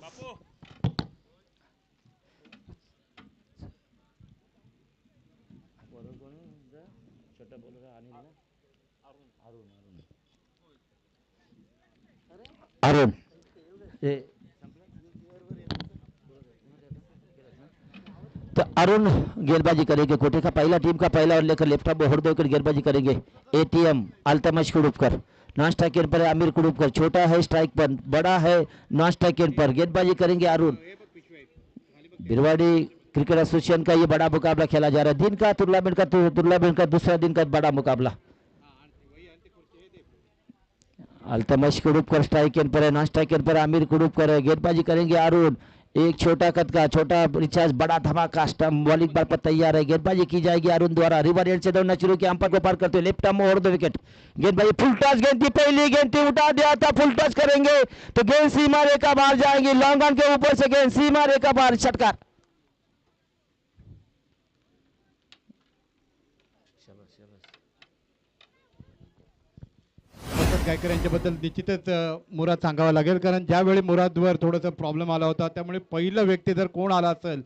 छोटा बॉलर अनिल ना अरुण ये तो अरुण गेंदबाजी करेंगे। कोटे का पहला टीम का पहला और लेकर लेफ्ट ऑफ होड़ देकर गेंदबाजी करेंगे। एटीएम अल्तमश कुड़ुपकर नॉन स्ट्राइक पर आमिर कुड़ुपकर छोटा है स्ट्राइक पर, बड़ा है नॉन स्ट्राइक पर गेंदबाजी करेंगे अरुण। बिरवाड़ी क्रिकेट एसोसिएशन का ये बड़ा मुकाबला खेला जा रहा है। दिन का टूर्नामेंट का दूसरा दिन का बड़ा मुकाबला। अल्तमश कुड़ुपकर स्ट्राइक पर है, नॉन स्ट्राइक पर आमिर कुड़ुपकर है। गेंदबाजी करेंगे अरुण। एक छोटा कद का छोटा रिचार्ज बड़ा धमाका स्टंप बॉलिंग बार पर तैयार है। गेंदबाजी की जाएगी अरुण द्वारा। रिवर एंड से दौड़ना शुरू किया, अंपायर को पार करते हुए left arm over the wicket. गेंदबाजी फुल टॉस गेंद थी, पहली गेंद थी, उठा दिया था। फुल टॉस करेंगे तो गेंद सीमा रेखा बाहर जाएगी। लॉन्ग ऑन के ऊपर से गेंद सीमा रेखा बाहर, षटकार। गायकर यांच्याबद्दल निश्चितच मुराद सांगावा लागेल, कारण ज्यावेळी मुरादवर थोडासा प्रॉब्लेम आला होता त्यामुळे पहिला व्यक्ती जर कोण आला असेल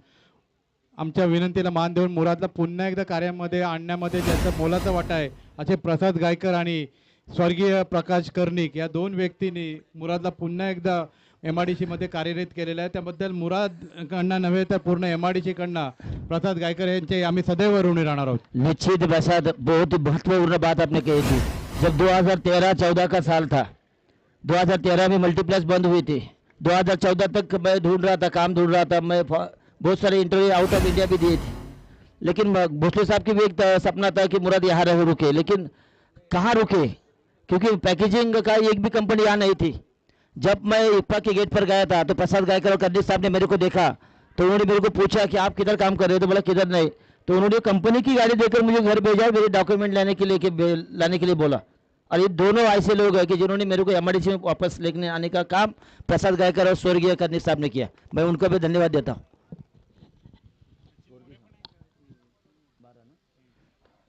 आमच्या विनंतीला मान देऊन मुरादला पुन्हा एकदा कार्यामध्ये आणण्यामध्ये ज्याचा मोलाचा वाटा आहे असे प्रसाद गायकर आणि स्वर्गीय प्रकाश कर्णिक या दोन व्यक्तींनी मुरादला पुन्हा एकदा MIDC मध्ये कार्यरत केलेलं आहे। त्याबद्दल मुरादकडनं नव्हे तर पूर्ण MIDC कडनं प्रसाद गायकर यांचे आम्ही सदैव ऋणी राहणार आहोत। निश्चित प्रसाद, बहुत ही महत्वपूर्ण बात आपने कही थी। जब 2013-14 का साल था, 2013 में मल्टीप्लेक्स बंद हुई थी। 2014 तक मैं ढूंढ रहा था, काम ढूंढ रहा था। मैं बहुत सारे इंटरव्यू आउट ऑफ इंडिया भी दिए थे, लेकिन भोसले साहब की भी एक सपना था कि मुराद यहाँ रहे रुके, लेकिन कहाँ रुके, क्योंकि पैकेजिंग का एक भी कंपनी यहाँ नहीं थी। जब मैं इप्पा के गेट पर गया था तो प्रसाद गायकर और कर्णिक साहब ने मेरे को देखा, तो उन्होंने मेरे को पूछा कि आप किधर काम कर रहे हो, तो बोला किधर नहीं। तो उन्होंने कंपनी की गाड़ी देकर मुझे घर भेजा, मेरे डॉक्यूमेंट लाने के लिए बोला। और ये दोनों ऐसे लोग हैं कि जिन्होंने मेरे को MIDC में वापस लेने आने का काम प्रसाद गायकर और स्वर्गीय कर्णिक साहब ने किया। मैं उनको भी धन्यवाद देता हूँ।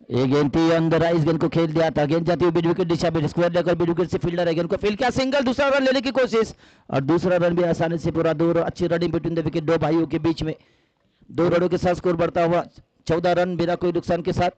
ये गेंद थी अंदर, इस गेंद को खेल दिया था। गेंद जाती हुई मिड विकेट दिशा में, स्क्वायर लेकर मिड विकेट से फील्डर है, गेंद को फील्ड किया, सिंगल, दूसरा रन लेने की कोशिश और दूसरा रन भी आसानी से पूरा। दूर अच्छी रनिंग बिटवीन द विकेट, दो भाइयों के बीच में 2 रनों के साथ स्कोर बढ़ता हुआ 14 रन बिना कोई नुकसान के साथ।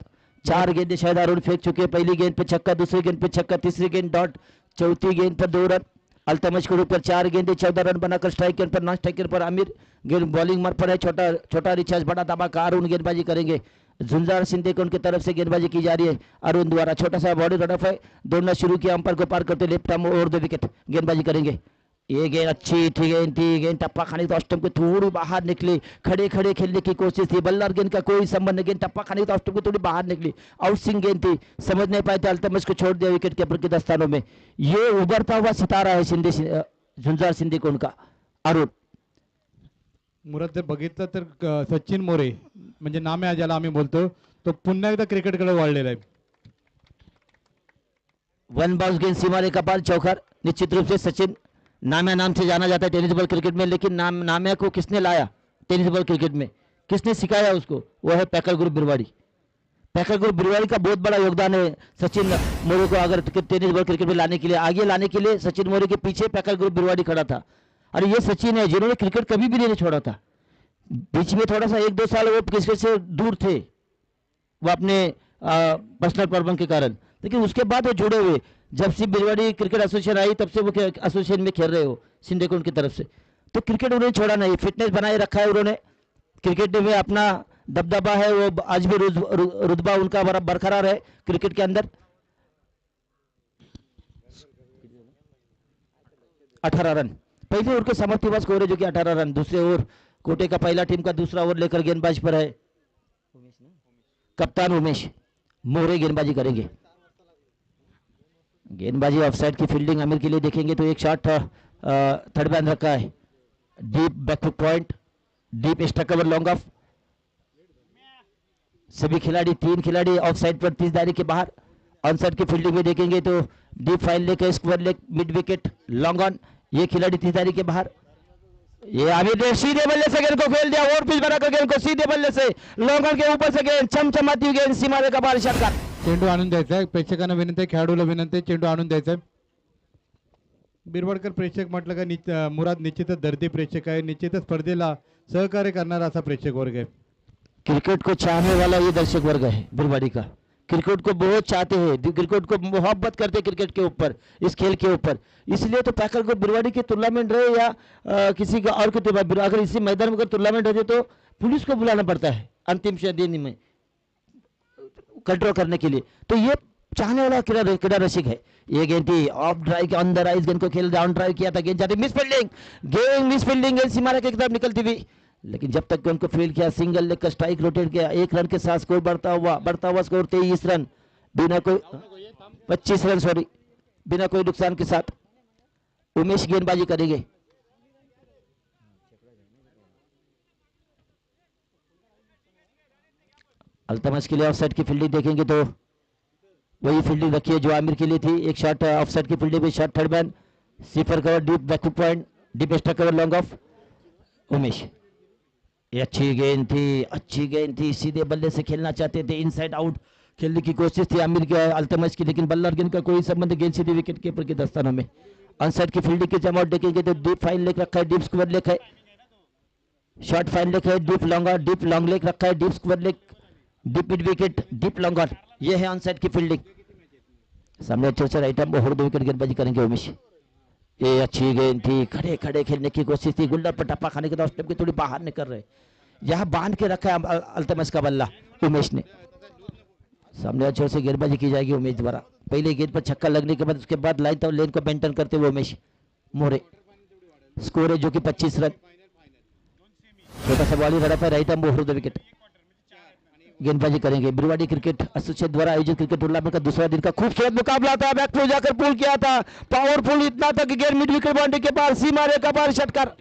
4 गेंदें शायद अरुण फेंक चुके हैं। पहली गेंद पे छक्का, दूसरी गेंद पे छक्का, तीसरी गेंद डॉट, चौथी गेंद पर 2 रन। अल्तमश के ऊपर 4 गेंदें 14 रन बनाकर स्ट्राइक गेंद पर, नॉन स्ट्राइक गेंद पर आमिर। गेंद बॉलिंग मार पर है, छोटा रिचार्ज बड़ा धमाका। अरुण गेंदबाजी करेंगे। झुंझार सिंधे को उनकी तरफ से गेंदबाजी की जा रही है अरुण द्वारा। छोटा सा बॉडी रन ऑफ है, दौड़ना शुरू किया, अंपायर को पार करते left arm over the wicket. गेंदबाजी करेंगे। ये गेंद अच्छी थी, गेंद टप्पा खाने तो स्टंप को थोड़ी बाहर निकली। खड़े खड़े खेलने की कोशिश थी, बल्लर गेंद का कोई संबंध नहीं। गेंद टप्पा खाने तो स्टंप को थोड़ी बाहर निकली, आउट स्विंग गेंद थी, समझ नहीं पाए थे। अल्तमश को छोड़ दिया विकेट कीपर के दस्तानों में। ये उभरता हुआ सितारा है झुंझार सिंधे को उनका अरुण। मुराद जर बघितलं तर सचिन मोरे म्हणजे नाम आहे ज्याला आम्ही बोलतो, तो पुन्हा एकदा क्रिकेटकडे वळलेला आहे। वन बाउंस गेंद सीमा रेखा पार, चौकार। निश्चित रूप से सचिन नाम्या नाम से जाना जाता है टेनिस बॉल क्रिकेट में, लेकिन नाम्या को किसने लाया टेनिस बॉल क्रिकेट में, किसने सिखाया उसको, वो है पैकर ग्रुप बिरवाड़ी। पैकर ग्रुप बिरवाड़ी का बहुत बड़ा योगदान है सचिन मोरे को अगर टेनिस बॉल क्रिकेट में लाने के लिए, आगे लाने के लिए। सचिन मोरे के पीछे पैकर ग्रुप बिरवाड़ी खड़ा था। और ये सचिन है जिन्होंने क्रिकेट कभी भी नहीं छोड़ा था। बीच में थोड़ा सा 1-2 साल वो क्रिकेट से दूर थे, वो अपने पर्सनल प्रॉब्लम के कारण, लेकिन उसके बाद वो जुड़े हुए। जब से बिरवाड़ी क्रिकेट एसोसिएशन आई तब से वो एसोसिएशन में खेल रहे हो सिंधे को उनकी तरफ से, तो क्रिकेट उन्होंने छोड़ा नहीं, फिटनेस बनाए रखा है उन्होंने। क्रिकेट में अपना दबदबा है, वो आज भी रुतबा उनका बरकरार है क्रिकेट के अंदर। 18 रन पहले ओवर के समर्थी स्कोर है जो कि 18 रन। दूसरे ओवर कोटे का पहला टीम का दूसरा ओवर लेकर गेंदबाज पर है कप्तान उमेश मोरे। गेंदबाजी करेंगे। गेंदबाजी ऑफसाइड की फील्डिंग आमिर के लिए देखेंगे तो एक शॉट थर्ड बैन रखा है, deep backward point, deep extra cover long off. सभी खिलाड़ी 3 खिलाड़ी ऑफसाइड पर 30 दायरे के बाहर। ऑनसाइड की फील्डिंग में देखेंगे तो डीप फाइल लेकर square leg mid wicket long on, ये खिलाड़ी 30 दायरे के बाहर। ये आमिर ने सीधे बल्ले से गेंद को खेल दिया, और पिच बनाकर गेंद को सीधे बल्ले से लॉन्ग ऑन के ऊपर से गेंद चमचमाती हुई गेंद सीमा रेखा बाहर, षटकार। चेंडू आणून द्यायचा आहे, प्रेक्षकांना विनंती आहे, खेळाडूला विनंती आहे, चेंडू आणून द्यायचा आहे। बिरवडकर प्रेक्षक म्हटलं का मुराद निश्चितच दर्दी प्रेक्षक आहे, निश्चितच स्पर्धेला सहकार्य करणारा असा प्रेक्षक वर्ग आहे. क्रिकेट को चाहने वाला ये दर्शक वर्ग है बिरवाड़ी का। क्रिकेट को बहुत चाहते हैं, क्रिकेट को मोहब्बत करते हैं, क्रिकेट के ऊपर, इस खेल के ऊपर। इसलिए तो पैकर को बिरवाड़ी की टूर्नामेंट रहे या किसी का और के, अगर इसी मैदान में अगर टूर्नामेंट होती तो पुलिस को बुलाना पड़ता है अंतिम दिन में कंट्रोल करने के लिए। तो ये चाहने वाला क्रीड़ा रसिक है। ये गेंद थी ऑफ ड्राइव के अंदर आई, इस गेंद को खेल डाउन ड्राइव किया था, गेंद जाती मिस फील्डिंग, मिस फील्डिंग, गेंद सीमा की तरफ निकलती हुई, लेकिन जब तक उनको फील्ड किया, सिंगल लेग का स्ट्राइक रोटेट किया, 1 रन के साथ स्कोर बढ़ता हुआ स्कोर 23 रन, बिना कोई 25 रन सॉरी, बिना कोई नुकसान के साथ उमेश गेंदबाजी करेंगे। अल्तमश के लिए ऑफसाइड की फील्डिंग देखेंगे तो वही फील्डिंग रखी है जो आमिर के लिए थी। एक शॉट ऑफसाइड की फील्डिंग में, short third man, sweeper cover, deep backward point, deep extra cover, long off Umesh. ये अच्छी गेंद थी, सीधे बल्ले से खेलना चाहते थे, इनसाइड आउट खेलने की कोशिश थी आमिर के अल्तमश की, लेकिन बल्ला और गेंद का कोई संबंध, गेंद सीधे विकेट कीपर के दस्तानों में। अनसाइड की फील्डिंग के जमावट देखेंगे तो डीप फाइन लेग रखा है, डीप स्क्वायर लेग है, शॉर्ट फाइन लेग है, डीप लॉन्ग लेग रखा है, deep square leg, deep mid wicket, deep long on. ये है अनसाइड की फील्डिंग। सामने अच्छे से राइट आर्म और 2 विकेट गेंदबाजी करेंगे उमेश। ये अच्छी गेंद थी, खड़े खड़े खेलने की कोशिश थी, गुल्डर पर टप्पा खाने के बाद स्टेप के थोड़ी बाहर निकल रहे, यहाँ बांध के रखा है अल्तमश का बल्ला उमेश ने। सामने अच्छे से गेंदबाजी की जाएगी उमेश द्वारा। पहले गेंद पर छक्का लगने के बाद उसके बाद लाइन तक लेन को मेंटेन करते हुए उमेश मोरे। स्कोर है जो कि 25 रन। छोटा सा बॉल रहा है, राइट आर्म और 2 विकेट गेंदबाजी करेंगे। बिरवाड़ी क्रिकेट एसोसिएशन द्वारा आयोजित क्रिकेट टूर्नामेंट का दूसरा दिन का खूबसूरत मुकाबला था। बैक पे जाकर पुल किया था, पावरफुल इतना था कि गेंद मिड विकेट बाउंड्री के पार, सीमा रेखा पार षटकार।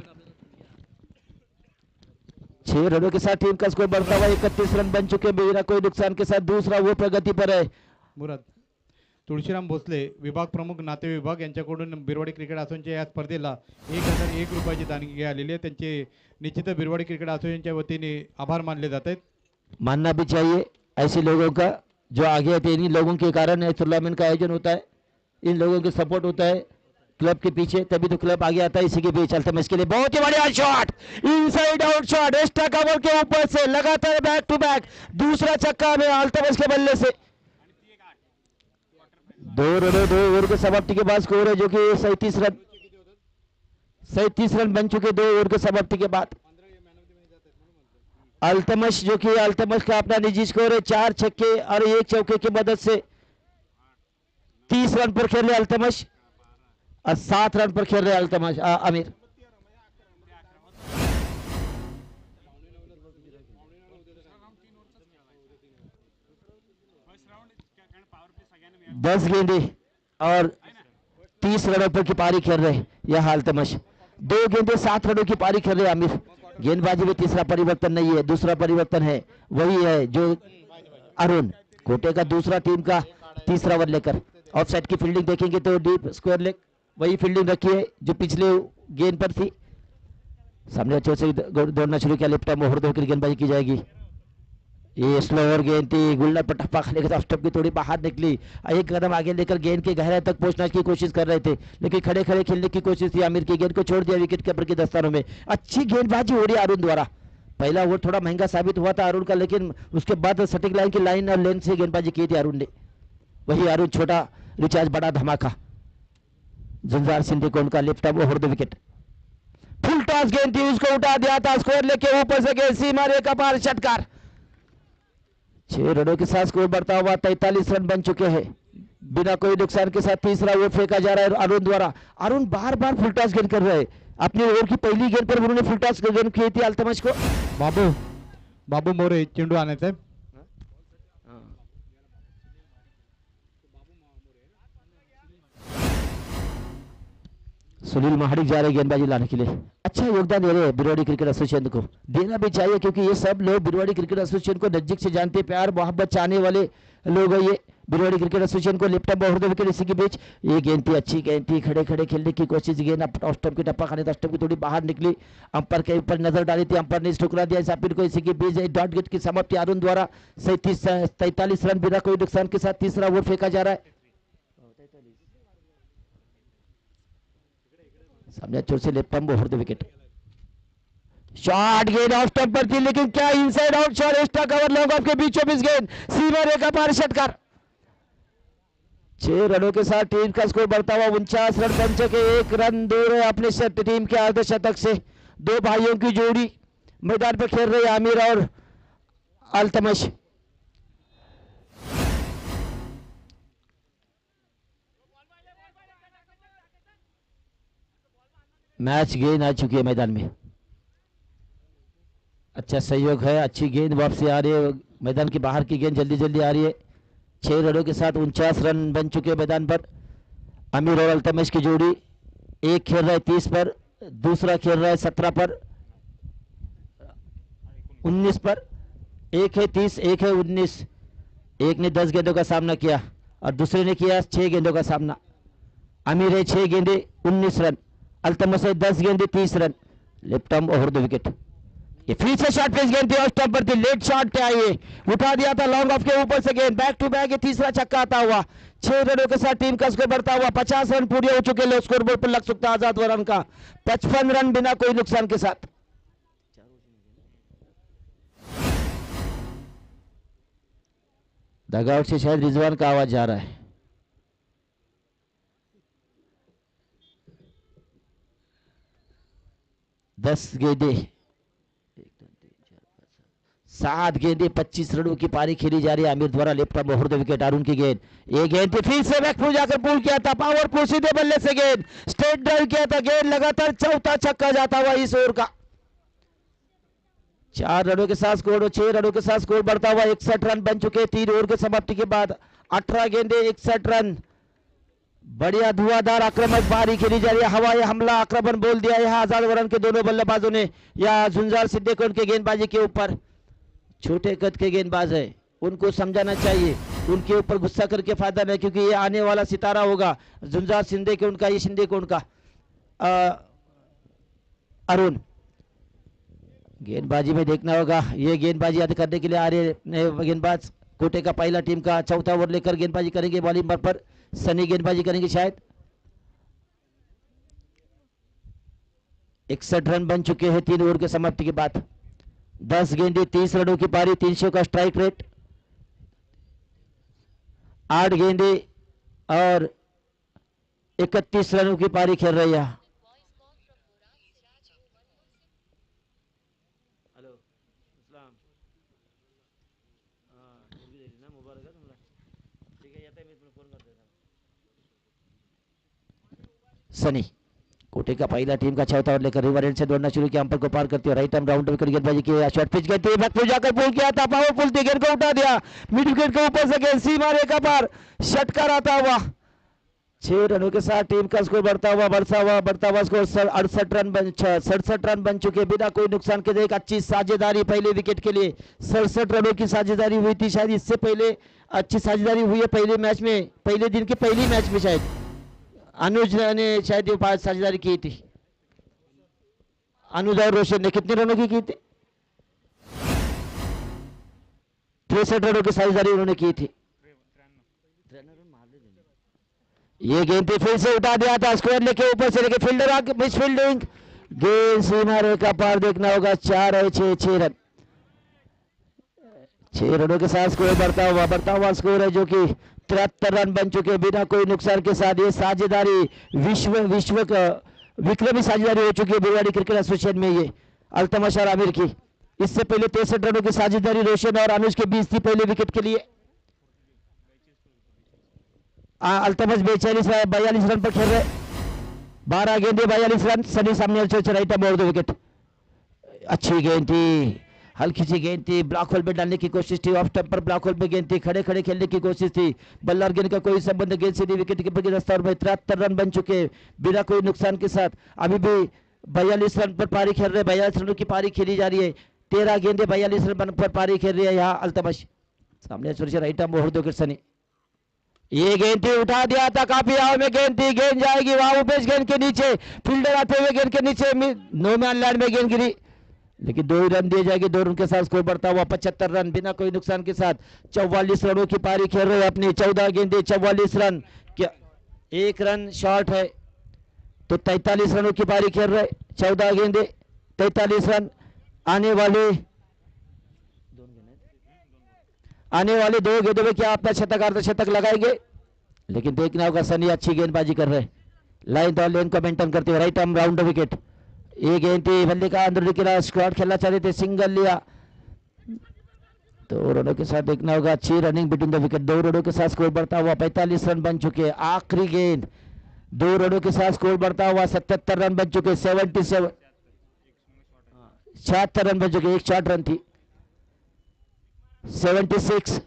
6 रनों के साथ टीम का स्कोर बढ़ता हुआ 31 रन बन चुके, बिना कोई नुकसान के साथ दूसरा वो प्रगति पर है। मुराद तुळशीराम भोसले विभाग प्रमुख नाते विभाग यांच्याकडून बिरवाडी क्रिकेट असोसिएशनच्या या स्पर्धेला 1001 रुपयाची देणगी आलेली आहे। त्यांचे निश्चितच बिरवाडी क्रिकेट असोसिएशनच्या वतीने आभार मानले जात आहेत। मानना भी चाहिए ऐसे लोगों का जो आगे आते हैं। इन लोगों के कारण टूर्नामेंट का आयोजन होता है, इन लोगों के सपोर्ट होता है क्लब के पीछे, तभी तो क्लब आगे आता है। इसी के बीच चलते मैं इसके लिए बहुत ही बढ़िया shot, inside out shot, extra cover के ऊपर से लगातार बैक टू बैक दूसरा छक्का में अल्तमश के बल्ले से। 2 रनों 2 ओवर के समाप्ति के बाद स्कोर है जो कि 37 रन बन चुके 2 ओवर के समाप्ति के बाद। अल्तमश जो कि अल्तमश का अपना निजी स्कोर है 4 छक्के और 1 चौके की मदद से 30 रन पर खेल रहे अल्तमश और 7 रन पर खेल रहे अल्तमश आमिर। दस गेंदे और 30 रनों पर की पारी खेल रहे यह अल्तमश। 2 गेंदे 7 रनों की पारी खेल रहे आमिर। गेंदबाजी में तीसरा परिवर्तन नहीं है, दूसरा परिवर्तन है वही है जो अरुण कोटे का दूसरा टीम का तीसरा ओवर लेकर। ऑफसाइड की फील्डिंग देखेंगे तो डीप स्क्वायर लेग वही फील्डिंग रखी है जो पिछले गेंद पर थी। सामने अच्छे से दौड़ना शुरू किया, लेफ्ट आर्म ओवर 2 की गेंदबाजी की जाएगी। ये स्लोअर गेंद थी, गुल्डर पर टप्पा खाने के साथ स्टंप की थोड़ी बाहर निकली, एक कदम आगे लेकर गेंद के गहराई तक पहुंचने की कोशिश कर रहे थे, लेकिन खड़े खड़े खेलने की कोशिश थी आमिर की, गेंद को छोड़ दिया विकेट कीपर के दस्तानों में। अच्छी गेंदबाजी हो रही है अरुण द्वारा। पहला ओवर थोड़ा महंगा साबित हुआ था अरुण का, लेकिन उसके बाद सटीक लाइन की लाइन और लेन से गेंदबाजी की थी अरुण ने। वही अरुण छोटा रिचार्ज बड़ा धमाका। जुलजार सिंधे को उनका left arm over 2 wicket. Full toss गेंद थी, उसको उठा दिया था, स्कोर लेके ऊपर से गेंद सीमा रेखा पार षटकार। 6 रनों के साथ स्कोर बढ़ता हुआ 43 रन बन चुके हैं बिना कोई नुकसान के साथ। तीसरा ओवर फेंका जा रहा है अरुण द्वारा। अरुण बार बार फुल टॉस गेंद कर रहे हैं। अपनी ओवर की पहली गेंद पर उन्होंने फुल टॉस गेंद की थी अल्तमश को। बाबू मोरे चेंडू आणायचा आहे। सुनील महाडिक जा रहे गेंदबाजी लाने के लिए। अच्छा योगदान दे रहे हैं बिरवाड़ी क्रिकेट एसोसिएशन को, देना भी चाहिए क्योंकि ये सब लोग बिरवाड़ी क्रिकेट एसोसिएशन को नजदीक से जानते, प्यार मोहब्बत चाहने वाले लोग हैं। ये बिरवाड़ी क्रिकेट एसोसिएशन को लेफ्ट आर्म ओवर 2 विकेट। इसी के बीच ये गेंद थी, अच्छी गेंद थी, खड़े खड़े खेलने की कोशिश, गेंद स्टंप की टप्पा खाने, स्टंप की थोड़ी बाहर निकली, अंपायर के ऊपर नजर डाली थी, अंपायर ने ठुकरा दिया सापिर को। इसी के बीच डॉट गेट की समाप्ति अरुण द्वारा 43 रन बिना कोई नुकसान के साथ तीसरा ओवर फेंका जा रहा है। सामने छोर से left arm over the wicket. Shot गेंद ऑफ स्टंप पर थी, लेकिन क्या inside out shot, extra cover long of के बीचों बीच गेंद सीमा रेखा पार षटकार। 6 रनों के साथ टीम का स्कोर बढ़ता हुआ 49 रन बन चुके, 1 रन दूर है अपने टीम के अर्धशतक से। 2 भाइयों की जोड़ी मैदान पर खेल रहे आमिर और अल्तमश। मैच गेंद आ चुकी है मैदान में, अच्छा सहयोग है, अच्छी गेंद वापसी आ रही है, मैदान के बाहर की गेंद जल्दी जल्दी आ रही है। 6 रनों के साथ 49 रन बन चुके मैदान पर। आमिर और अल्तमश की जोड़ी, एक खेल रहा है 30 पर, दूसरा खेल रहा है 17 पर, 19 पर। एक है 30, एक है 19। एक ने 10 गेंदों का सामना किया और दूसरे ने किया 6 गेंदों का सामना। आमिर है 6 गेंदे 19 रन, अल्तमश है 10 गेंदे 30 run. Left arm over the wicket. ये फिर से शॉट पेस गेंद थी और स्टंप पर थी, लेट शॉट पे आई, उठा दिया था लॉन्ग ऑफ के ऊपर से गेंद, बैक टू बैक ये तीसरा छक्का आता हुआ। 6 रनों के साथ टीम का स्कोर बढ़ता हुआ 50 रन पूरे हो चुके, लो स्कोर बोर्ड पर लग सकता है आजाद रन का 55 रन बिना कोई नुकसान के साथ। डगआउट से शायद रिजवान का आवाज जा रहा है। दस गेंदे 7 गेंदे 25 रनों की पारी खेली जा रही है आमिर द्वारा। Left arm over the wicket, Arun की गेंद, ये गेंद थी फिर से बैकफुट जाकर पुल किया था, पावरफुल सीधे बल्ले से गेंद स्ट्रेट ड्राइव किया था, गेंद लगातार चौथा छक्का जाता हुआ इस ओवर का। 4 रनों के साथ स्कोर, 6 रनों के साथ स्कोर बढ़ता हुआ 61 रन बन चुके 3 ओवर के समाप्ति के बाद। 18 गेंदे 61 रन, बढ़िया धुआंधार आक्रामक पारी खेली जा रही है। हवाई हमला आक्रमण बोल दिया है आजाद वरन के दोनों बल्लेबाजों ने, या झुंझार सिद्दीकी उनके गेंदबाजी के ऊपर। छोटे कद के गेंदबाज है, उनको समझाना चाहिए, उनके ऊपर गुस्सा करके फायदा नहीं, क्योंकि ये आने वाला सितारा होगा। झुंझार शिंदे के उनका, ये शिंदे को उनका अरुण। गेंदबाजी में देखना होगा, ये गेंदबाजी याद करने के लिए आ रहे गेंदबाज कोटे का पहला टीम का चौथा ओवर लेकर गेंदबाजी करेंगे। बॉलिंग पर सनी गेंदबाजी करेंगे शायद। 61 रन बन चुके हैं 3 ओवर के समाप्ति के बाद। 10 गेंदे 30 रनों की पारी, 300 का स्ट्राइक रेट। 8 गेंदे और 31 रनों की पारी खेल रही है। सनी कोटे का पहला टीम का चौथा ओवर लेकर रिवर एंड से दौड़ना शुरू किया, अंपर को पार करते हुए राइट आर्म राउंड विकेट गेंदबाजी की, शॉर्ट पिच गई थी, बैक जाकर पुल किया था, पावरफुल थी, गेंद को उठा दिया मिड विकेट के ऊपर से, गेंद सीमा रेखा पार षटकार आता हुआ। 6 रनों के साथ टीम का स्कोर बढ़ता हुआ स्कोर 67 रन बन चुके बिना कोई नुकसान के। एक अच्छी साझेदारी पहले विकेट के लिए, 67 रनों की साझेदारी हुई थी, शायद इससे पहले अच्छी साझेदारी हुई है पहले मैच में, पहले दिन के पहली मैच में शायद अनुज ने शायद ये 5 साझेदारी की थी। अनुज और रोशन ने कितने रनों की थी? 63 रनों की साझेदारी उन्होंने की थी। ये गेंद पे फिर से उठा दिया था, स्क्वायर लेके ऊपर से लेके फील्डर आगे मिस फील्डिंग, गेंद सीमा रेखा पार देखना होगा। 4 है 6 रन, 6 रनों के साथ स्कोर बढ़ता हुआ स्कोर है जो कि 73 रन बन चुके बिना कोई नुकसान के साथ। ये साझेदारी विश्व का विक्रमी साझेदारी हो चुकी है भिवाड़ी क्रिकेट एसोसिएशन में, ये अल्तमश और आमिर की। इससे पहले 63 रनों की साझेदारी रोशन और अनुज के बीच थी पहले विकेट के लिए। अल्तमश 42 रन पर खेल रहे, 12 गेंदे 42 रन। सनी सामने right arm over the wicket, अच्छी गेंद थी, हल्की सी गेंद थी, ब्लॉक होल में डालने की कोशिश थी, ऑफ स्टंप पर ब्लॉक होल में गेंद थी, खड़े खड़े खेलने की कोशिश थी, बल्ला और गेंद का कोई संबंध गेंद से नहीं, विकेट कीपर के रफ्तार में 73 रन बन चुके बिना कोई नुकसान के साथ। अभी भी 42 रन पर पारी खेल रहे, 42 रनों की पारी खेली जा रही है, 13 गेंदे 42 रन पर पारी खेल रही है यहाँ अल्तमश। सामने right arm over the wicket Sunny, ये गेंद थी, उठा दिया था, काफी हवा में गेंद थी, गेंद जाएगी वहां उपेश गेंद के नीचे, फील्डर आते हुए गेंद के नीचे नो मैन लैंड में गेंद गिरी, लेकिन 2 ही रन दिए जाएंगे। 2 रन के साथ स्कोर बढ़ता हुआ 75 रन बिना कोई नुकसान के साथ। 44 रनों की पारी खेल रहे हैं अपनी, 14 गेंदे 44 रन, क्या 1 रन शॉर्ट है तो 43 रनों की पारी खेल रहे, 14 गेंदे 43 रन। आने वाले 2 गेंदों में क्या अपना शतक अर्धशतक लगाएंगे, लेकिन देखना होगा। सनी अच्छी गेंदबाजी कर रहे, लाइन और लेन को मेंटेन करते हुए राइट आर्म राउंड विकेट। ये गेंद थी बल्ले का अंदरूनी किनारा, स्क्वाड खेलना चाहते थे, सिंगल लिया। 2 रनों के साथ देखना होगा, अच्छी रनिंग बिटवीन द विकेट। 2 रनों के साथ स्कोर बढ़ता हुआ 45 रन बन चुके। आखिरी गेंद 2 रनों के साथ स्कोर बढ़ता हुआ 77 रन बन चुके। 76 रन बन चुके, एक शॉट रन थी। 76,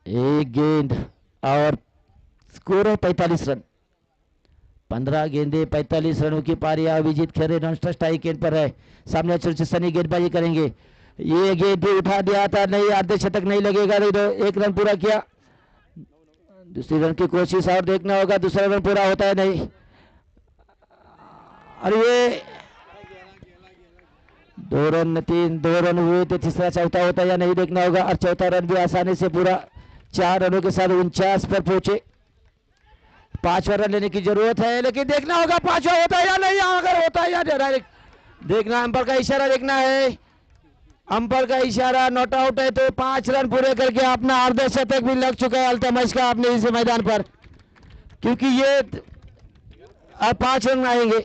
एक गेंद और स्कोर है 45 रन। 15 गेंदे 45 रनों की पारी। अभिजीत खेरे नॉनस्टॉप स्ट्राइक गेंद पर है, सामने सनी गेंदबाजी करेंगे। ये गेंद भी उठा दिया था, नहीं अर्धशतक नहीं लगेगा। 1 रन पूरा किया, दूसरी रन की कोशिश और देखना होगा, दूसरा रन पूरा होता है नहीं। और ये 2 रन हुए थे, तीसरा चौथा होता है या नहीं देखना होगा। और चौथा रन भी आसानी से पूरा, 4 रनों के साथ 49 पर पहुंचे। 5वां रन लेने की जरूरत है, लेकिन देखना होगा 5वां होता है या नहीं। अगर होता है या डायरेक्ट देखना, अंपायर का इशारा देखना है। अंपायर का इशारा नॉट आउट है, तो 5 रन पूरे करके अपना अर्धशतक भी लग चुका है अल्तमश का अपने इस मैदान पर, क्योंकि ये अब 5 रन आएंगे।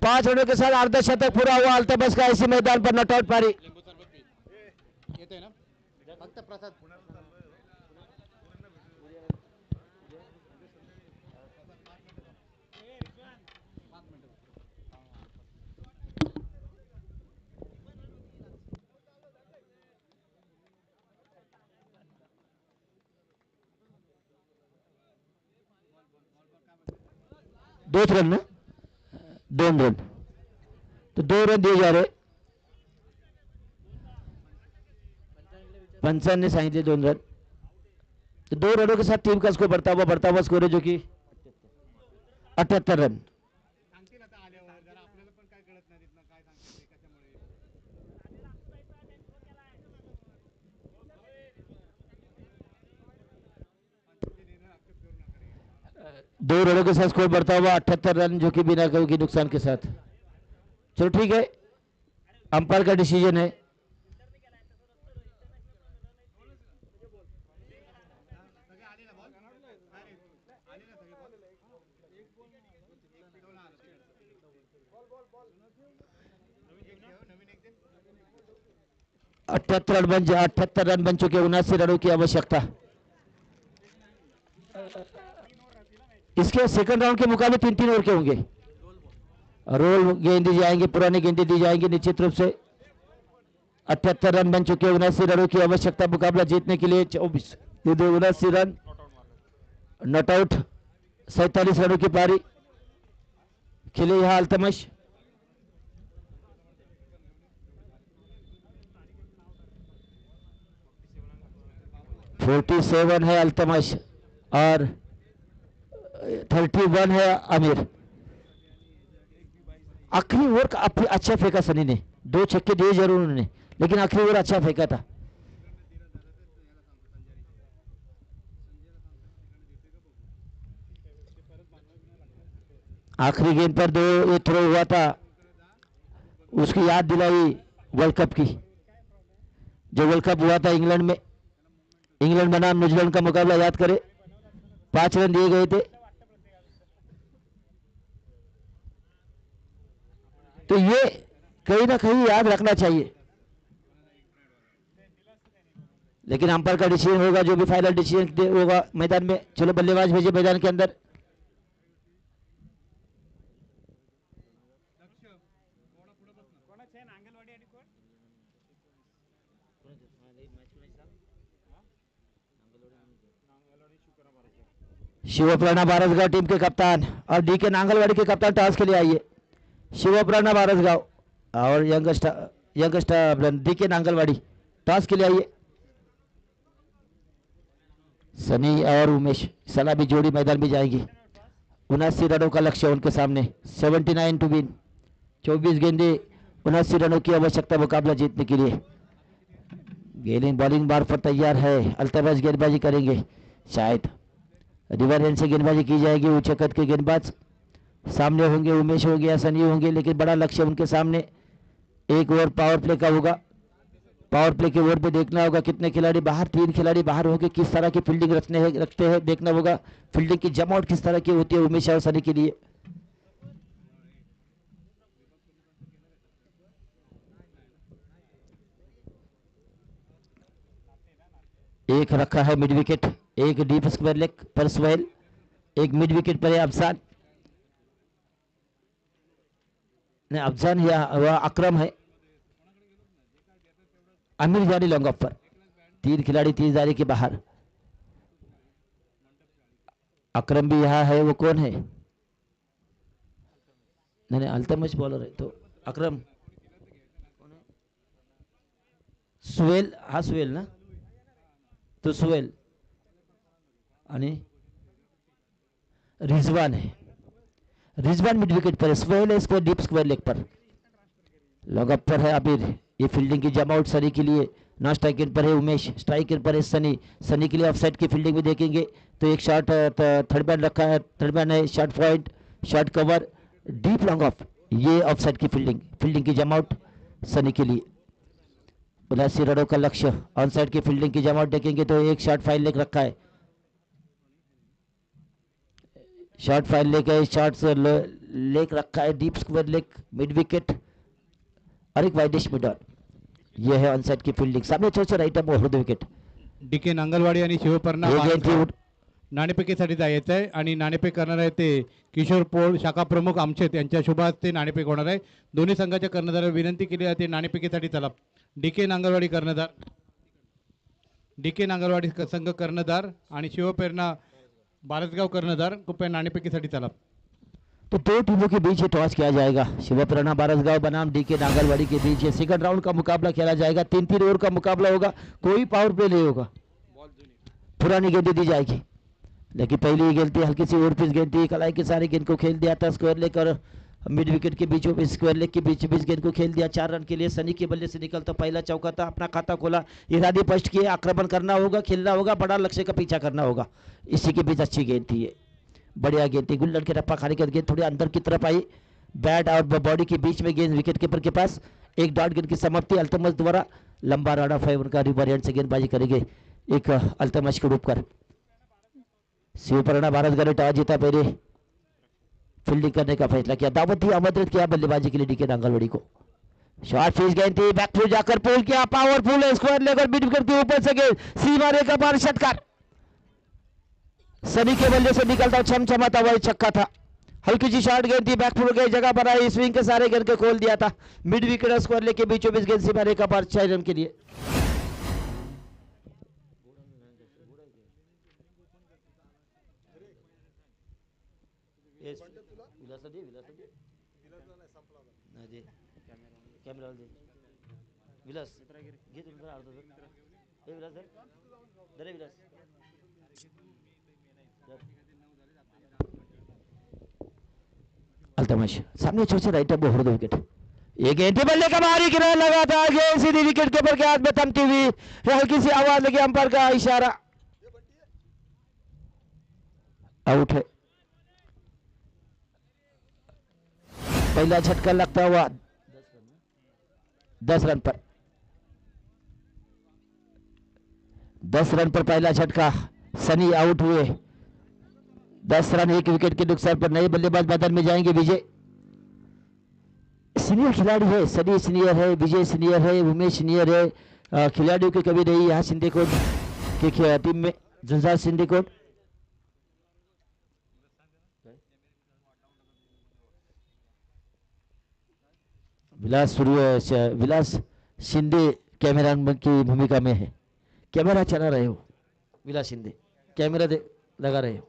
5 रनों के साथ अर्धशतक पूरा हुआ अल्तमश का इसी मैदान पर नॉट आउट पारी। दो रन ना, 2 रन, तो 2 रन दिए जा रहे। पंचायत ने सांगितले 2 रन, तो 2 रनों के साथ टीम का स्कोर बढ़ता हुआ स्कोर है, जो कि 78 रन। दो रनों के साथ स्कोर बढ़ता हुआ 78 रन, जो कि बिना कोई नुकसान के साथ। चलो ठीक है, अंपायर का डिसीजन है। अठहत्तर रन बन चुके, 79 रनों की आवश्यकता। इसके सेकंड राउंड के मुकाबले 3-3 ओवर के होंगे। रोल गेंद दी जाएंगे, पुरानी गेंदें दी जाएंगी निश्चित रूप से। 78 रन बन चुके, 79 रनों की आवश्यकता मुकाबला जीतने के लिए। 79 रन नॉट आउट, 47 रनों की पारी खेले यहां अल्तमश। (47) है अल्तमश और 31 है आमिर। आखिरी ओवर का अच्छा फेंका सनी ने, 2 छक्के दिए जरूर उन्होंने, लेकिन आखिरी ओवर अच्छा फेंका था। आखिरी गेंद पर 2 थ्रो हुआ था, उसकी याद दिलाई वर्ल्ड कप की, जो वर्ल्ड कप हुआ था इंग्लैंड में। इंग्लैंड बनाम न्यूजीलैंड का मुकाबला याद करें, 5 रन दिए गए थे। तो ये कहीं ना कहीं याद रखना चाहिए, लेकिन अंपायर का डिसीजन होगा, जो भी फाइनल डिसीजन होगा मैदान में। चलो बल्लेबाज भेजे मैदान के अंदर। शिवप्राणा बारसगांव टीम के कप्तान और डीके नांगलवाड़ी के कप्तान टॉस के लिए आइए। शिवप्राणा बारसगांव और यंगस्टर डीके नांगलवाड़ी टॉस के लिए आइए। सनी और उमेश सलामी जोड़ी मैदान में जाएंगी। 79 रनों का लक्ष्य उनके सामने, 79 टू विन। 24 गेंदे, 79 रनों की आवश्यकता मुकाबला जीतने के लिए। गेंद बॉलिंग मार्फत तैयार है, अल्तमश गेंदबाजी करेंगे शायद। रिवर एंड से गेंदबाजी की जाएगी। ऊंचे कद के गेंदबाज सामने होंगे, उमेश होंगे या सनी होंगे, लेकिन बड़ा लक्ष्य उनके सामने। एक ओवर पावर प्ले का होगा। पावर प्ले के ओवर पे देखना होगा कितने खिलाड़ी बाहर, 3 खिलाड़ी बाहर होंगे, किस तरह की फील्डिंग रखते हैं देखना होगा। फील्डिंग की जमावट किस तरह की होती है उमेश और सनी के लिए। एक रखा है मिड विकेट, एक डीप स्क्वायर लेग पर सुहेल, एक मिड विकेट पर है अफजान, नहीं अफजान या वह अकरम है। आमिर जानी लॉन्ग ऑफ पर, 3 खिलाड़ी 30 दायरे के बाहर। अकरम भी यहाँ है, वो कौन है? नहीं अल्तमश बॉलर है तो अकरम सुहेल, हा सुहेल ना, तो सुहेल आणि रिजवान है। रिजवान मिड विकेट पर है, सुहेल है स्क्वायर डीप स्क्वायर लेग पर। लॉन्ग ऑफ पर है आबिर। ये फील्डिंग की जमाउट सनी के लिए। नॉन स्ट्राइकर पर है उमेश, स्ट्राइकर पर है सनी। सनी के लिए ऑफसाइड की फील्डिंग में देखेंगे तो एक शॉट थर्ड मैन रखा है, थर्ड मैन है, shot point, shot cover, deep long off. ये ऑफसाइड की फील्डिंग की जमाउट सनी के लिए। 79 रनों का लक्ष्य। ऑन साइड की फील्डिंग की जमावट देखेंगे तो एक शॉट फाइल लेग रखा है, शॉट फाइल लेग है, शॉट्स लेग रखा है, deep square leg, mid wicket और एक वाइडिश मिड ऑन। ये है ऑन साइड की फील्डिंग। सामने छोटे राइट अप हृदय विकेट। डीके नांगलवाडी आणि शिवपर्णा नाणेफेकीसाठी जायचं आहे आणि नाणेफेक करणार आहे ते किशोर पोळ शाखा प्रमुख आमचे, त्यांच्या शुभ हस्ते नाणेफेक होणार आहे। दोन्ही संघाच्या कर्णधारांना विनंती केली जाते नाणेफेकीसाठी चला। डीके नांगलवाडी कर्णधार, डीके नांगलवाडी संघ कर्णधार आणि शिवप्रेरणा बारसगाव कर्णधार, कृपया नाणेफेकीसाठी चला। तो 2 टीमों के बीच ये टॉस किया जाएगा। शिवप्रेरणा बारसगांव बनाम डीके नांगलवाड़ी के बीच ये सेकंड राउंड का मुकाबला खेला जाएगा। 3-3 ओवर का मुकाबला होगा, कोई पावर प्ले नहीं होगा, पुरानी गेंदें दी जाएगी। लेकिन पहली गेंद थी हल्की सी ओवर पिच गेंद थी, कलाई के सारे गेंद को खेल दिया था। स्क्वायर लेग और मिड विकेट के बीचों बीच स्क्वायर लेग के बीच बीच गेंद को खेल दिया। 4 रन के लिए सनी के बल्ले से निकलता पहला चौका था। अपना खाता खोला, इरादे स्पष्ट किए, आक्रमण करना होगा, खेलना होगा, बड़ा लक्ष्य का पीछा करना होगा। इसी के बीच अच्छी गेंद थी, ये बढ़िया गेंद थी। गुल्लर के रप्पा खाने के गेंद थोड़ी अंदर की तरफ आई, बैट और बॉडी के बीच में गेंद विकेट कीपर के पास। एक डॉट गेंद की समाप्ति अल्तमश द्वारा। लंबा रन ऑफ है उनका, रिवर एंड से गेंदबाजी करेंगे एक अल्तमश को डूबकर। शिवप्रेरणा बारसगांव ने टॉस जीता, पहले फील्डिंग करने का फैसला किया। दावत ही आमंत्रित किया बल्लेबाजी के लिए डीके नांगलवाड़ी को। शॉर्ट फिश गेंद थी, बैकफुट जाकर पुल किया, पावरफुल है, स्क्वायर लेग और मिड विकेट के ऊपर से गेंद सीमा रेखा पार षटकार। सनी के बल्ले से निकलता छमछमाता हुआ छक्का था। हल्की सी शॉर्ट गेंद थी, बैकफुट गई, जगह बनाई, स्विंग के सारे गेंद के खोल दिया था। मिड विकेट और स्क्वायर लेग के बीचों बीच गेंद सीमा रेखा पार 6 रन के लिए। अल्तमश सामने छोटे राइट अप हृदय विकेट। ये गेंद बल्ले का भारी किनारा लगा था, गेंद सीधी विकेट कीपर के हाथ में थमती हुई, हल्की सी आवाज लगी, अंपायर का इशारा, आउट है। पहला झटका लगता हुआ 10 रन पर, 10 रन पर पहला झटका, सनी आउट हुए। 10 रन 1 विकेट के नुकसान पर नए बल्लेबाज मैदान में जाएंगे। विजय सीनियर खिलाड़ी है, सनी सीनियर है, विजय सीनियर है, उमेश सीनियर है। खिलाड़ियों की कभी नहीं यहाँ सिंधीकोट की टीम में। जुंजार सिंधीकोट विलास शिंदे कैमरामैन की भूमिका में है। कैमरा चला रहे हो विलास शिंदे, कैमरा लगा रहे हो।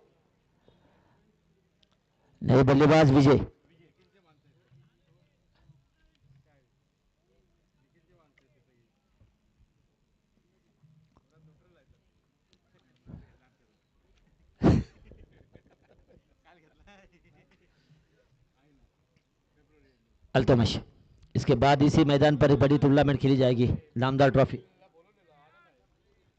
नए बल्लेबाज विजय, अल्तमश। इसके बाद इसी मैदान पर एक बड़ी टूर्नामेंट खेली जाएगी, नामदार ट्रॉफी।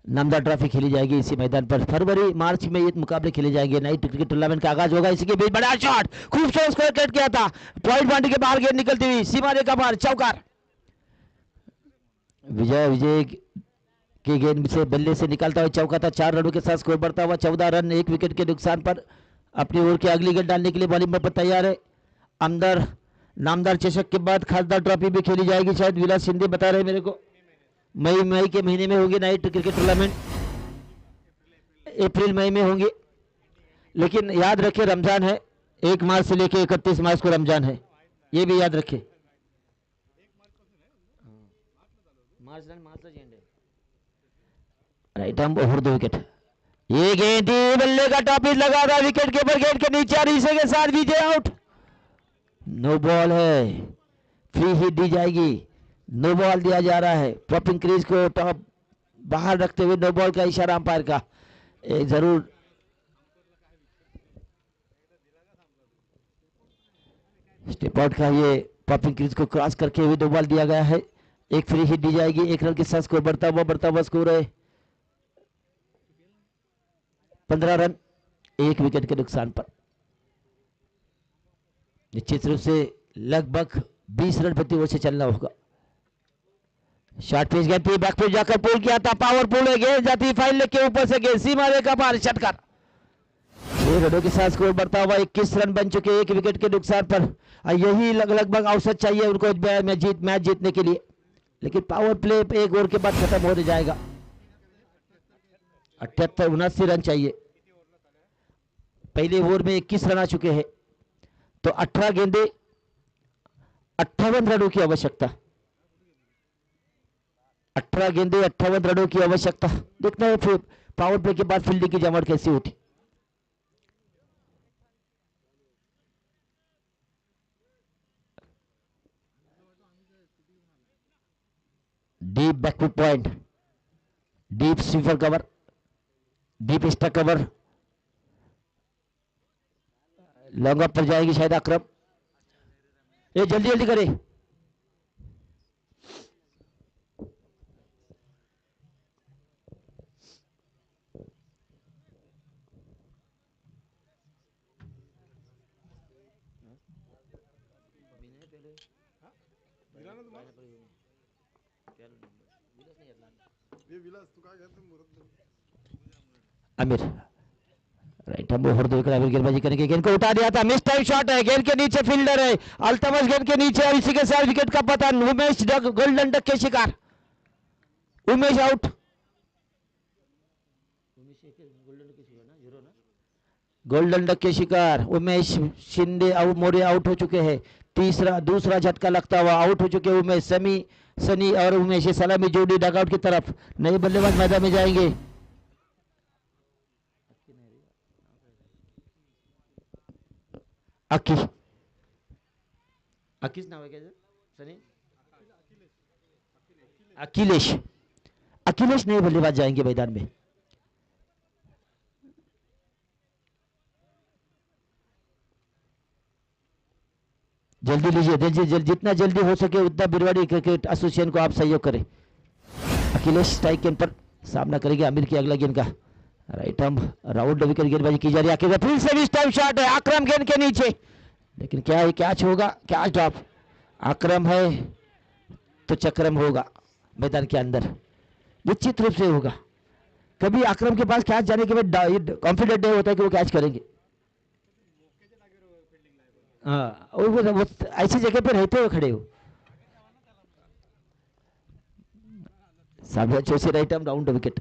नामदार ट्रॉफी खेली जाएगी इसी मैदान पर। फरवरी मार्च में ये मुकाबले खेले जाएंगे। नाइट क्रिकेट टूर्नामेंट का आगाज होगा। इसी के बीच बड़ा शॉट, खूबसूरत स्कोर कट किया था, पॉइंट बाउंड्री के बाहर गेंद निकलती हुई सीमा रेखा पार, चौकार। विजय की गेंद से बल्ले से निकलता हुआ चौका था। 4 रनों के साथ स्कोर बढ़ता हुआ 14 रन, 1 विकेट के नुकसान पर अपनी ओर की अगली गेंद डालने के लिए बॉलिंग पर तैयार है। अंदर नामदार चषक के बाद खासदार ट्रॉफी भी खेली जाएगी, शायद विलास शिंदे बता रहे मेरे को। मई के महीने में होगी नाइट क्रिकेट टूर्नामेंट, अप्रैल मई में होंगे। लेकिन याद रखें रमजान है, 1 मार्च से लेकर 31 मार्च को रमजान है, ये भी याद रखें। Right arm over 2 wicket. ये गेंद बल्ले का टॉपिक लगा था विकेट के ऊपर, गेंद के नीचे और इसे के साथ विजय आउट। नो बॉल है, फ्री हिट दी जाएगी, नो बॉल दिया जा रहा है। पॉपिंग क्रीज को टॉप बाहर रखते हुए नो बॉल का इशारा अंपायर का। एक जरूर स्टेप आउट का ये पॉपिंग क्रीज को क्रॉस करके हुए 2 बॉल दिया गया है। एक फ्री हिट दी जाएगी, 1 रन के साथ स्कोर बढ़ता हुआ स्कोर है 15 रन, 1 विकेट के नुकसान पर। निश्चित रूप से लगभग 20 रन प्रति ओवर से चलना होगा। शॉर्ट पिच गेंद थी, बैक पे जाकर पुल किया था, पावर पुल है, गेंद जाती फाइल के ऊपर से गेंद सीमा रेखा पार, षटकार। 6 रनों के साथ स्कोर बढ़ता हुआ 21 रन बन चुके 1 विकेट के नुकसान पर। यही लगभग औसत चाहिए उनको मैच जीतने के लिए, लेकिन पावर प्ले 1 ओवर के बाद खत्म हो जाएगा। 78-79 रन चाहिए, पहले ओवर में 21 रन आ चुके हैं, तो 18 गेंदे 58 रनों की आवश्यकता। 18 गेंदे 58 रनों की आवश्यकता। देखना है फिर पावर प्ले के बाद फील्डिंग की जमावट कैसी होती। Deep backward point, deep sweeper cover, deep stuck cover, long up पर जाएगी शायद अक्रम। ये जल्दी जल्दी करे, Aamir right arm over 2 wicket. गेंदबाजी करेंगे, गेंद को उठा दिया था, मिस टाइम शॉट है, गेंद के नीचे फील्डर है अल्तमश, गेंद के नीचे और इसी के साथ विकेट का पतन। उमेश गोल्डन डक के शिकार, उमेश आउट। गोल्डन डक के शिकार उमेश शिंदे और मोरे आउट हो चुके हैं। दूसरा झटका लगता हुआ आउट हो चुके उमेश। सनी और उमेश सलामी जोड़ी डगआउट की तरफ, नए बल्लेबाज मैदान में जाएंगे। किस नाम है क्या सनी? अखिलेश नए बल्लेबाज जाएंगे मैदान में। जल्दी लीजिए, जितना जल्दी हो सके उतना बिरवाड़ी क्रिकेट एसोसिएशन को आप सहयोग करें। अखिलेश स्ट्राइक गेंद पर सामना करेंगे आमिर की अगला गेंद का। राइट हम राउंड विकेट गेंदबाजी की जा रही है। फिर से भी टाइम शॉट है, आक्रम गेंद के नीचे, लेकिन क्या है कैच होगा, कैच ड्रॉप। आक्रम है तो चक्रम होगा मैदान के अंदर, निश्चित रूप से होगा। कभी आक्रम के पास कैच जाने के बाद कॉन्फिडेंट नहीं होता है कि वो कैच करेंगे। हाँ, और वो ऐसी जगह पे रहते हुए खड़े हो। सामने चौसे राइट हम राउंड विकेट।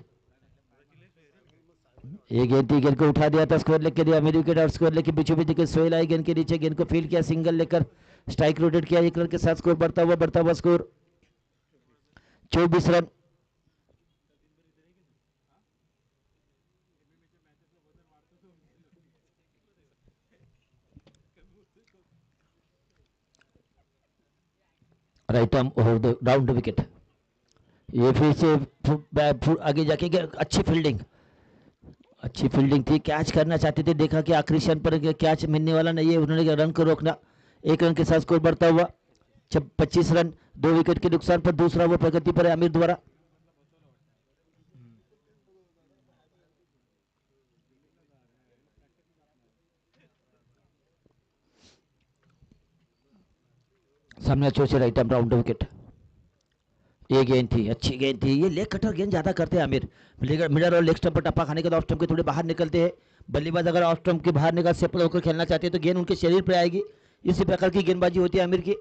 ये गेंद को उठा दिया था, स्कोर लेके दिया मेरी विकेट और स्कोर लेके बीचों बीच सोहेल आई गेंद के नीचे, गेंद को फील्ड किया, सिंगल लेकर स्ट्राइक रोटेट किया। 1 रन के साथ स्कोर बढ़ता हुआ score 24 run. Right arm over round wicket. ये फिर से आगे जाके अच्छी फील्डिंग थी, कैच करना चाहते थे, देखा कि आखिरी पर कैच मिलने वाला नहीं है, उन्होंने रन को रोकना। 1 रन के साथ स्कोर बढ़ता हुआ 25 रन, 2 विकेट के नुकसान पर। दूसरा वो प्रगति पर है आमिर द्वारा। सामने अच्छे से राइट आर्म राउंड विकेट। ये गेंद थी, अच्छी गेंद थी। ये लेग कटर गेंद ज्यादा करते हैं आमिर, मिडल और लेग स्टंप पर टप्पा खाने के बाद ऑफ स्टंप के थोड़े बाहर निकलते हैं। बल्लेबाज अगर ऑफ स्टंप के बाहर निकल सेपल होकर खेलना चाहते हैं तो गेंद उनके शरीर पर आएगी। इसी प्रकार की गेंदबाजी होती है आमिर की।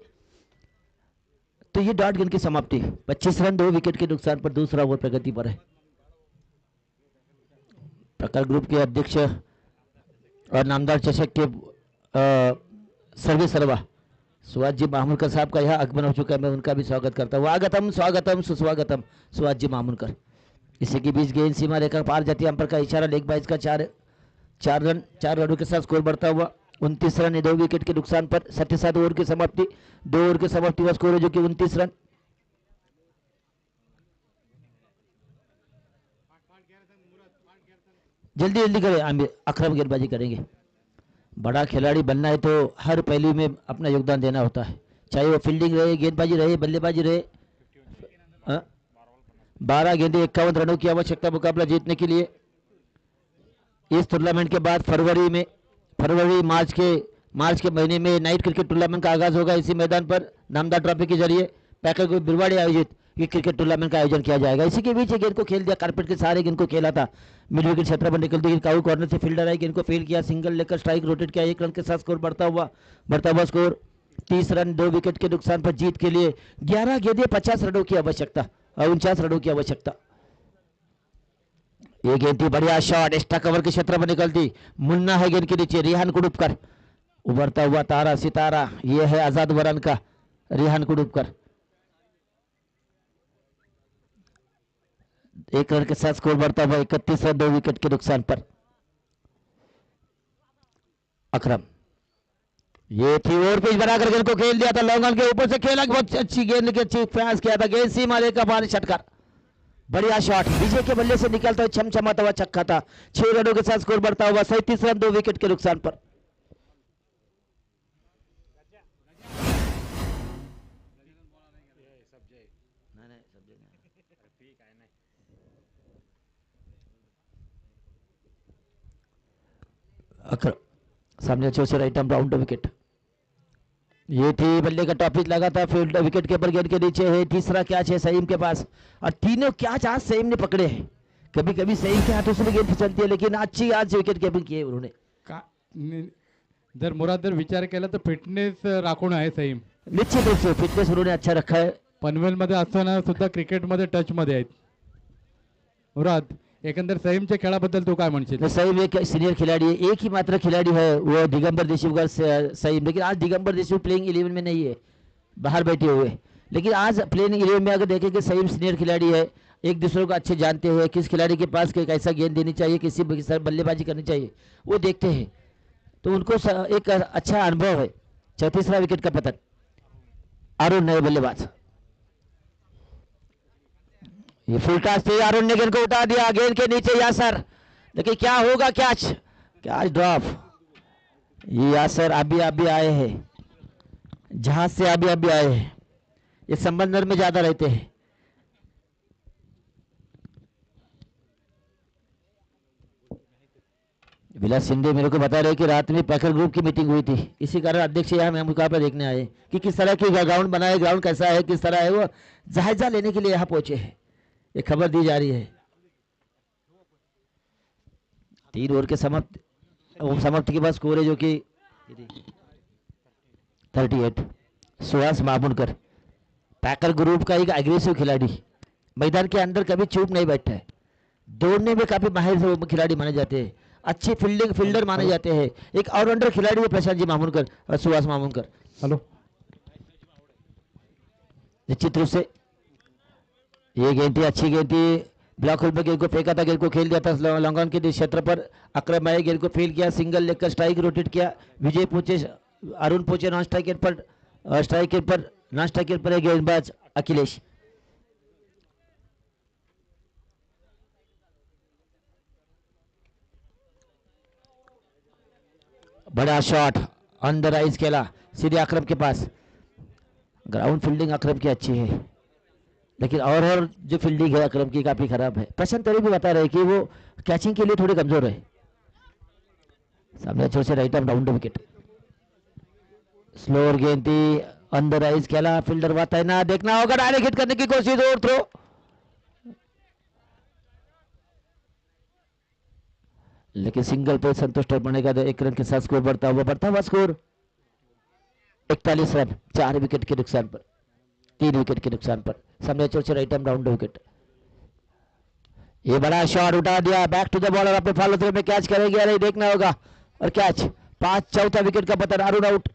तो ये डॉट गेंद की समाप्ति। 25 रन 2 विकेट के नुकसान पर दूसरा ओवर प्रगति पर है। प्रकार ग्रुप के अध्यक्ष और नामदार चषक के सर्वे सर्वा सुहास जी मामूनकर साहब का यह आगमन हो चुका है। मैं उनका भी स्वागत करता हूँ। आगतम स्वागतम सुस्वागतम सुहास जी मामूनकर। इसी के बीच गेंद सीमा रेखा पार जाती है। अंपर का इशारा, लेग बाइज का 4 रनों के साथ स्कोर बढ़ता हुआ 29 रन 2 विकेट के नुकसान पर 37 ओवर की समाप्ति। 2 ओवर की समाप्ति का स्कोर है जो कि 29 रन। जल्दी जल्दी करें आमिर, अकरम गेंदबाजी करेंगे। बड़ा खिलाड़ी बनना है तो हर पहलू में अपना योगदान देना होता है, चाहे वो फील्डिंग रहे, गेंदबाजी रहे, बल्लेबाजी रहे। 12 गेंदें 51 रनों की आवश्यकता मुकाबला जीतने के लिए। इस टूर्नामेंट के बाद मार्च के महीने में नाइट क्रिकेट टूर्नामेंट का आगाज होगा। इसी मैदान पर नामदार ट्रॉफी के जरिए पैकर को बिरवाड़े आयोजित ये क्रिकेट टूर्नामेंट का आयोजन किया जाएगा। इसी के बीच गेंद को खेल दिया, कारपेट के सहारे गेंद को खेला था। मिड विकेट क्षेत्र पर निकलती गेंद काऊ कॉर्नर से फील्डर आई, गेंद को फील्ड किया, सिंगल लेकर स्ट्राइक रोटेट किया। 1 रन के साथ स्कोर बढ़ता हुआ स्कोर 30 रन 2 विकेट के नुकसान पर जीत के लिए 11 गेंदें 50 रनों की आवश्यकता, 49 रनों की आवश्यकता। ये गेंद थी, बढ़िया शॉट, एक्स्ट्रा कवर के क्षेत्र पर निकलती, मुन्ना है गेंद के नीचे। रिहान कुडुपकर उभरता हुआ तारा सितारा, ये है आजाद वरन का रिहान कुडुपकर। 1 रन के साथ स्कोर बढ़ता हुआ 31 रन 2 विकेट के नुकसान पर। अकरम, ये थी ओवर पिच बनाकर गेंद को खेल दिया था, लॉन्ग ऑन के ऊपर से खेला, बहुत अच्छी गेंद के अच्छी प्रयास किया था। गेंद सीमा रेखा पार छटकार, बढ़िया शॉट, विजय के बल्ले से निकलता हुआ छमछमाता हुआ छक्का था। 6 रनों के साथ स्कोर बढ़ता हुआ 37 रन 2 विकेट के नुकसान पर। सामने अच्छे से राइट आर्म राउंड विकेट। ये थी, बल्ले का टॉपिक लगा था, फील्ड विकेट कीपर गेंद के नीचे है। तीसरा कैच है सईम के पास और तीनों कैच आज सईम ने पकड़े हैं। कभी कभी सईम के हाथों से भी गेंद फिसलती है, लेकिन अच्छी आज विकेट कीपिंग की है उन्होंने। जर मुराद जर विचार केला तर फिटनेस राखून आहे सईम, निश्चित रूप से फिटनेस उन्होंने अच्छा रखा है। पनवेल मध्ये असताना सुद्धा क्रिकेटमध्ये टच मध्ये आहेत। मुराद, एकंदर सईमच्या खेळाबद्दल तू काय म्हणशील? सईम एक सीनियर खिलाड़ी है, एक ही मात्र खिलाड़ी है वो दिगंबर देशमुख का सईम, लेकिन आज दिगंबर देशमुख प्लेइंग 11 में नहीं है, बाहर बैठे हुए। लेकिन आज प्लेइंग 11 में अगर देखेंगे सईम सीनियर खिलाड़ी है, एक दूसरे को अच्छे जानते हैं, किस खिलाड़ी के पास कैसा गेंद देनी चाहिए, किसी बल्लेबाजी करनी चाहिए वो देखते हैं, तो उनको एक अच्छा अनुभव है। 34वां विकेट का पतन, अरुण नए बल्लेबाज। ये फुल टॉस थी, अरुण ने गेंद को उठा दिया, गेंद के नीचे यासर, लेकिन क्या होगा, कैच ड्रॉप। ये यासर अभी आए हैं, जहाज से अभी आए हैं, ये संबंधर में ज्यादा रहते हैं। विलास शिंदे मेरे को बता रहे कि रात में पैकर ग्रुप की मीटिंग हुई थी, इसी कारण अध्यक्ष यहाँ मुकाबला देखने आए कि किस तरह की ग्राउंड बनाए, ग्राउंड कैसा है, किस तरह है, वो जायजा लेने के लिए यहाँ पहुंचे हैं। ये खबर दी जा रही है। 3 ओवर के समाप्ति के बाद स्कोर है जो कि 38। सुहास मामूनकर पैकर ग्रुप का एक एग्रेसिव खिलाड़ी, मैदान के अंदर कभी चुप नहीं बैठता है, दौड़ने में काफी माहिर खिलाड़ी माने जाते हैं, अच्छे फील्डर माने जाते हैं। एक ऑलराउंडर खिलाड़ी है प्रशांत जी मामूनकर और सुहास मामूनकर। हेलो, निश्चित रूप से ये गेंद थी, अच्छी गेंद थी, ब्लॉक होल पर गेंद को फेंका था, गेंद को खेल दिया था लॉन्ग ऑन के क्षेत्र पर। अकरम आए, गेंद को फील्ड किया, सिंगल लेकर स्ट्राइक रोटेट किया। विजय पहुंचे, अरुण पहुंचे नॉन स्ट्राइकर पर नॉन स्ट्राइकर पर है गेंदबाज अखिलेश। बड़ा शॉट ऑन द राइज खेला सीधे अकरम के पास। ग्राउंड फील्डिंग अकरम की अच्छी है, लेकिन और जो फील्डिंग है अकरम की काफी खराब है। प्रशांत तरी भी बता रहे कि वो कैचिंग के लिए थोड़े कमजोर है। सामने अच्छे से right arm round wicket, slower गेंद थी अंदर आइज खेला, फील्डर वाता है ना, देखना होगा, डायरेक्ट हिट करने की कोशिश और थ्रो। लेकिन सिंगल पे संतोष ट्रॉफी बनेगा तो 1 रन के साथ स्कोर बढ़ता हुआ स्कोर 41 रन, 4 विकेट के नुकसान पर, 3 विकेट के नुकसान पर। सामने चौथे आइटम राउंड विकेट। ये बड़ा शॉट उठा दिया, बैक टू द बॉलर, अपने फॉलो थ्रो में कैच करेंगे या नहीं देखना होगा, और कैच, 5, चौथा विकेट का पतन, अरुण आउट।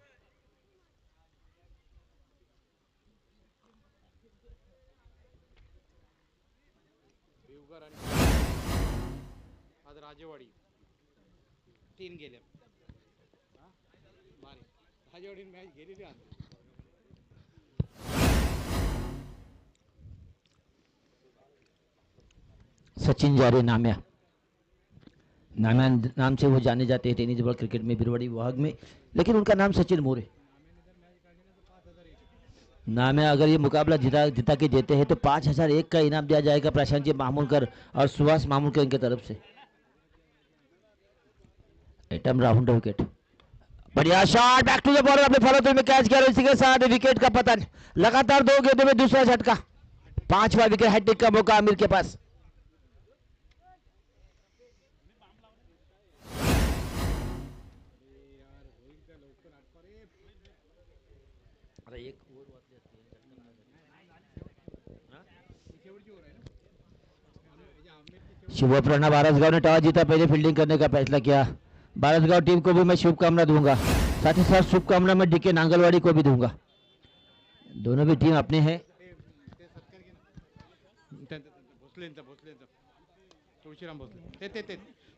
आज राजेवाडी 3 गेले, राजेवाडी मॅच गेलेली आज. सचिन जारे नाम्या, नाम्या नाम से वो जाने जाते हैं टेनिस बॉल क्रिकेट में, बिरवाड़ी विभाग में, लेकिन उनका नाम सचिन मोरे। नाम्या अगर ये मुकाबला जिता के देते हैं तो 5001 का इनाम दिया जाएगा प्रशांत जी मामूलकर और सुभाष मामूलकर इनके तरफ से। एटम राउंड विकेट, बढ़िया shot, back to the bowler, अपने फॉलो थ्रू में कैच किया, इसी के साथ विकेट का पतन। लगातार 2 गेंदों में दूसरा झटका, 5वां विकेट, हैट्रिक का मौका आमिर के पास। शिवप्रणा बारसगांव ने टॉस जीता, पहले फील्डिंग करने का फैसला किया। बारसगांव टीम को भी मैं शुभकामना दूंगा, साथ ही साथ शुभकामना मैं डीके नांगलवाड़ी को भी दूंगा। दोनों भी टीम अपने हैं।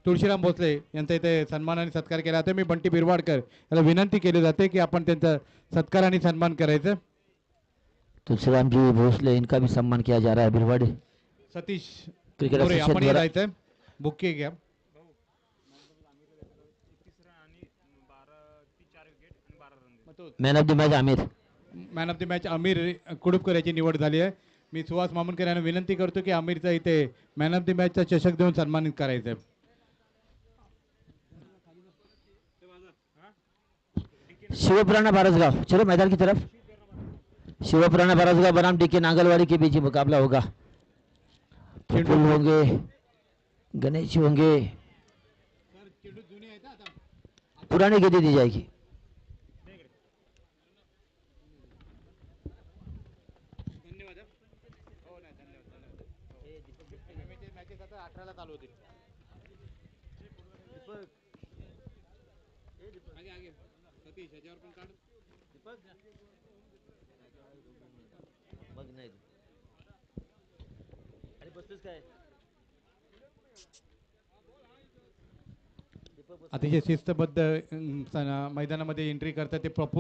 तुळशीराम भोसले यांचा इथे सन्मान आणि सत्कार केला जातो. मी बंटी बिरवाडकर याला विनंती केली जाते की आपण त्यांचा सत्कार आणि सन्मान करायचं. तुलसीराम जी भोसले, इनका भी सम्मान किया जा रहा है। बिरवाड़ी सतीश क्रिकेट मोरे एसोसिएशन आपण द्वारा जायचंय, बुके घ्या. Man of the match Aamir, man of the match Aamir Kudupkar याची निवड झाली आहे. मी सुहास मामुनकर यांना विनंती करतो की आमिरचा इथे मॅन ऑफ द मॅचचा चषक देऊन सन्मानित करायचं. शिवपुराना बारसगांव, चलो मैदान की तरफ। शिवपुराना बारसगांव बनाम डीके नांगलवाड़ी के बीच ही मुकाबला होगा। प्रफुल्ल होंगे, गणेश होंगे, पुरानी गेंदें दी जाएगी। अतिशय शिस्तबद्ध मैदानामध्ये एंट्री करतात ते प्रफुल्ल